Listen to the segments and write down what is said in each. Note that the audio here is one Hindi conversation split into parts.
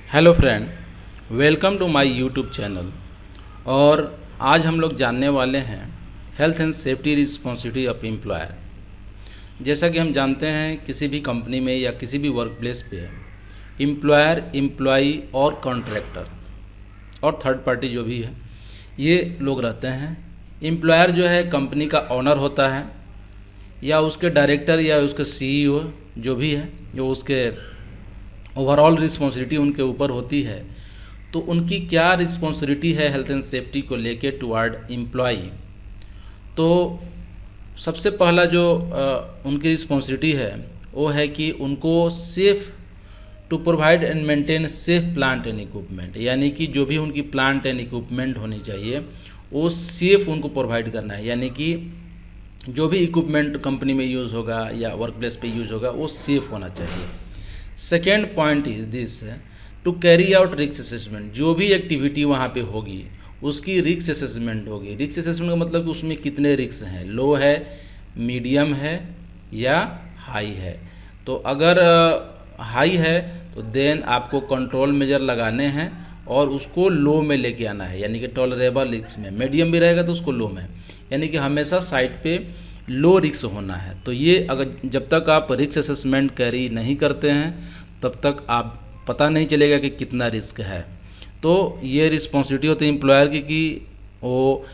Hello friend, welcome to my YouTube channel. और आज हम लोग जानने वाले हैं health and safety responsibility of employer. जैसा कि हम जानते हैं किसी भी कंपनी में या किसी भी वर्क प्लेस पे एम्प्लॉयर, एम्प्लॉई और कॉन्ट्रैक्टर और थर्ड पार्टी जो भी है ये लोग रहते हैं। एम्प्लॉयर जो है कंपनी का ओनर होता है या उसके डायरेक्टर या उसके सीईओ जो भी है, जो उसके ओवरऑल रिस्पॉन्सिबिलिटी उनके ऊपर होती है। तो उनकी क्या रिस्पॉन्सिबिलिटी है हेल्थ एंड सेफ्टी को लेके टुवर्ड एम्प्लॉई। तो सबसे पहला जो उनकी रिस्पॉन्सिबिलिटी है वो है कि उनको safe to provide and maintain safe plant and equipment, यानी कि जो भी उनकी प्लांट एंड इक्विपमेंट होनी चाहिए वो सेफ़ उनको प्रोवाइड करना है। यानी कि जो भी इक्विपमेंट कंपनी में यूज़ होगा या वर्क प्लेस पे यूज़ होगा वो सेफ़ होना चाहिए। Second point is this, to carry out risk assessment. जो भी एक्टिविटी वहाँ पे होगी उसकी रिस्क असेसमेंट होगी। रिस्क असेसमेंट का मतलब कि उसमें कितने रिस्क हैं, लो है, मीडियम है या हाई है। तो अगर हाई है तो देन आपको कंट्रोल मेजर लगाने हैं और उसको लो में लेके आना है, यानी कि टॉलरेबल रिस्क में। मीडियम भी रहेगा तो उसको लो में, यानी कि हमेशा साइड पे लो रिस्क होना है। तो ये अगर जब तक आप रिस्क असेसमेंट कैरी नहीं करते हैं तब तक आप पता नहीं चलेगा कि कितना रिस्क है। तो ये रिस्पॉन्सिबिलिटी होती है एम्प्लॉयर की कि वो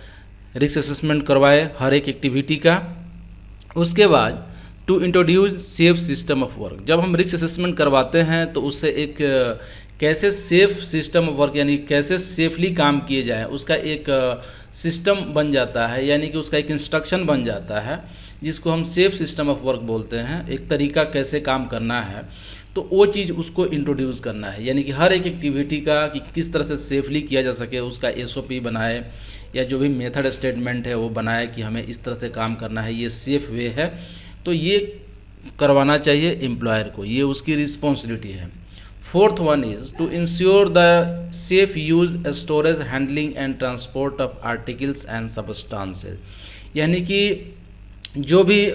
रिस्क असेसमेंट करवाए हर एक एक्टिविटी का। उसके बाद to introduce safe system of work. जब हम रिस्क असेसमेंट करवाते हैं तो उससे एक कैसे सेफ सिस्टम ऑफ वर्क, यानी कैसे सेफली काम किए जाए उसका एक सिस्टम बन जाता है, यानी कि उसका एक इंस्ट्रक्शन बन जाता है जिसको हम सेफ सिस्टम ऑफ वर्क बोलते हैं। एक तरीका कैसे काम करना है तो वो चीज़ उसको इंट्रोड्यूस करना है, यानी कि हर एक एक्टिविटी का कि किस तरह से सेफली किया जा सके उसका एसओपी बनाए या जो भी मेथड स्टेटमेंट है वो बनाए कि हमें इस तरह से काम करना है, ये सेफ वे है। तो ये करवाना चाहिए एम्प्लॉयर को, ये उसकी रिस्पॉन्सिबिलिटी है। Fourth one is to ensure the safe use, storage, handling and transport of articles and substances. यानी कि जो भी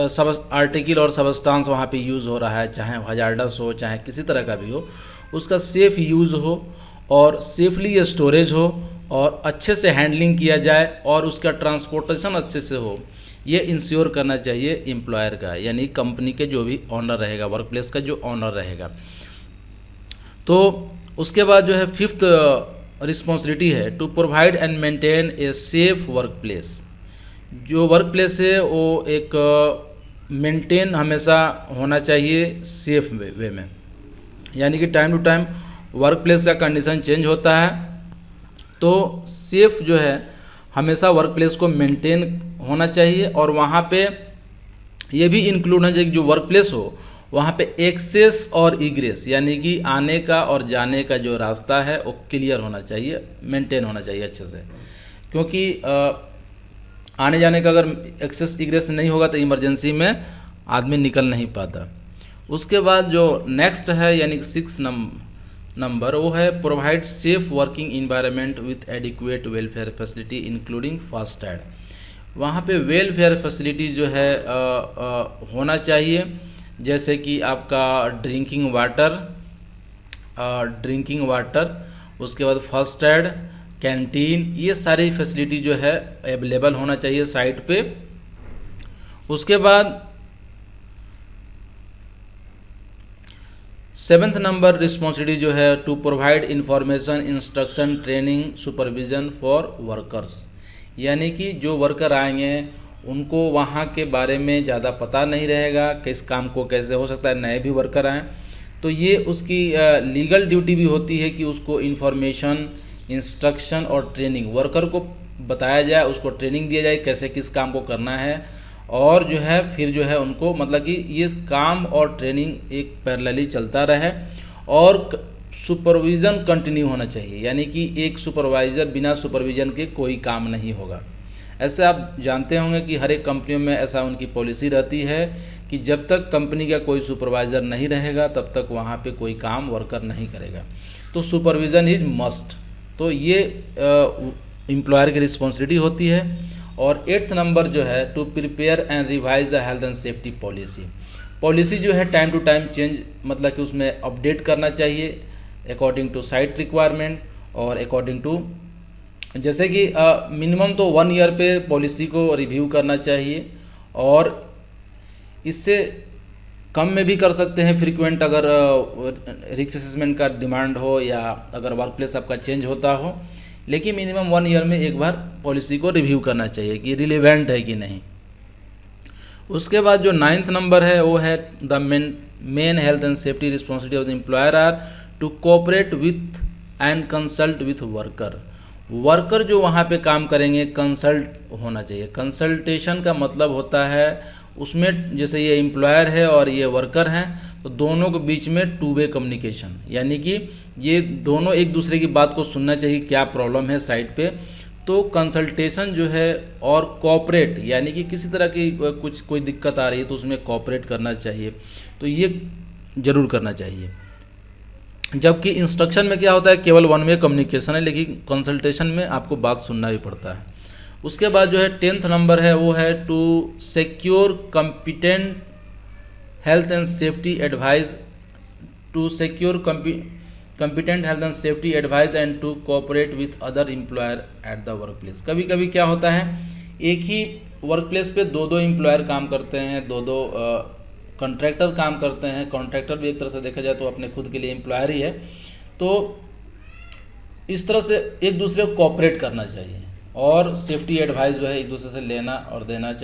सब आर्टिकल और सबस्टांस वहाँ पे यूज़ हो रहा है, चाहे हजार्डस हो चाहे किसी तरह का भी हो, उसका सेफ़ यूज़ हो और सेफली स्टोरेज हो और अच्छे से हैंडलिंग किया जाए और उसका ट्रांसपोर्टेशन अच्छे से हो। ये इंश्योर करना चाहिए एम्प्लॉयर का, यानी कंपनी के जो भी ऑनर रहेगा, वर्क प्लेस का जो ऑनर रहेगा। तो उसके बाद जो है फिफ्थ रिस्पॉन्सिबिलिटी है to provide and maintain a safe workplace. जो वर्क प्लेस है वो एक मेंटेन हमेशा होना चाहिए सेफ वे में, यानी कि time to time workplace का कंडीशन चेंज होता है। तो सेफ जो है हमेशा वर्क प्लेस को मेंटेन होना चाहिए और वहाँ पे ये भी इंक्लूड होना चाहिए कि जो वर्क प्लेस हो वहाँ पे एक्सेस और इग्रेस, यानी कि आने का और जाने का जो रास्ता है वो क्लियर होना चाहिए, मेंटेन होना चाहिए अच्छे से। क्योंकि आने जाने का अगर एक्सेस इग्रेस नहीं होगा तो इमरजेंसी में आदमी निकल नहीं पाता। उसके बाद जो नेक्स्ट है यानी कि 6 नंबर वो है provide safe working environment with adequate welfare facility including first aid. वहाँ पे वेलफेयर फैसिलिटी जो है होना चाहिए, जैसे कि आपका ड्रिंकिंग वाटर, उसके बाद फर्स्ट एड, कैंटीन, ये सारी फैसिलिटी जो है अवेलेबल होना चाहिए साइट पे। उसके बाद 7th नंबर रिस्पॉन्सिबिलिटी जो है to provide information, instruction, training, supervision for workers. यानी कि जो वर्कर आएंगे उनको वहाँ के बारे में ज़्यादा पता नहीं रहेगा, किस काम को कैसे हो सकता है, नए भी वर्कर आएँ तो ये उसकी लीगल ड्यूटी भी होती है कि उसको इंफॉर्मेशन, इंस्ट्रक्शन और ट्रेनिंग वर्कर को बताया जाए, उसको ट्रेनिंग दिया जाए कैसे किस काम को करना है, और जो है फिर जो है उनको मतलब कि ये काम और ट्रेनिंग एक पैरेलली चलता रहे और सुपरविज़न कंटिन्यू होना चाहिए, यानी कि एक सुपरवाइज़र बिना सुपरविज़न के कोई काम नहीं होगा। ऐसे आप जानते होंगे कि हर एक कंपनियों में ऐसा उनकी पॉलिसी रहती है कि जब तक कंपनी का कोई सुपरवाइज़र नहीं रहेगा तब तक वहाँ पे कोई काम वर्कर नहीं करेगा। तो सुपरविज़न इज़ मस्ट। तो ये एम्प्लॉयर की रिस्पॉन्सिबिलिटी होती है। और 8th नंबर जो है to prepare and revise the health and safety policy. Policy जो है टाइम टू टाइम चेंज, मतलब कि उसमें अपडेट करना चाहिए अकॉर्डिंग टू साइट रिक्वायरमेंट और अकॉर्डिंग टू, जैसे कि मिनिमम तो 1 ईयर पे पॉलिसी को रिव्यू करना चाहिए, और इससे कम में भी कर सकते हैं फ्रीक्वेंट, अगर रिस्क असेसमेंट का डिमांड हो या अगर वर्क प्लेस आपका चेंज होता हो, लेकिन मिनिमम 1 ईयर में एक बार पॉलिसी को रिव्यू करना चाहिए कि रिलेवेंट है कि नहीं। उसके बाद जो 9th नंबर है वो है the main health and safety responsibility of the employer are to cooperate with and consult with worker. Worker जो वहाँ पे काम करेंगे कंसल्ट होना चाहिए। कंसल्टेशन का मतलब होता है उसमें, जैसे ये एम्प्लॉयर है और ये वर्कर हैं, तो दोनों के बीच में 2 वे कम्युनिकेशन, यानी कि ये दोनों एक दूसरे की बात को सुनना चाहिए, क्या प्रॉब्लम है साइट पे। तो कंसल्टेशन जो है, और कोऑपरेट यानी कि किसी तरह की कोई दिक्कत आ रही है तो उसमें कोऑपरेट करना चाहिए, तो ये ज़रूर करना चाहिए। जबकि इंस्ट्रक्शन में क्या होता है, केवल 1 वे कम्युनिकेशन है, लेकिन कंसल्टेशन में आपको बात सुनना भी पड़ता है। उसके बाद जो है 10th नंबर है वो है to secure competent health and safety advice, to secure competent health and safety advice and to cooperate with other employer at the workplace. कभी कभी क्या होता है, एक ही वर्क प्लेस पे 2 एम्प्लॉयर काम करते हैं, 2 कॉन्ट्रैक्टर काम करते हैं। कॉन्ट्रैक्टर भी एक तरह से देखा जाए तो अपने खुद के लिए एम्प्लॉयर ही है, तो इस तरह से एक दूसरे को कोऑपरेट करना चाहिए और सेफ्टी एडवाइस जो है एक दूसरे से लेना और देना चाहिए।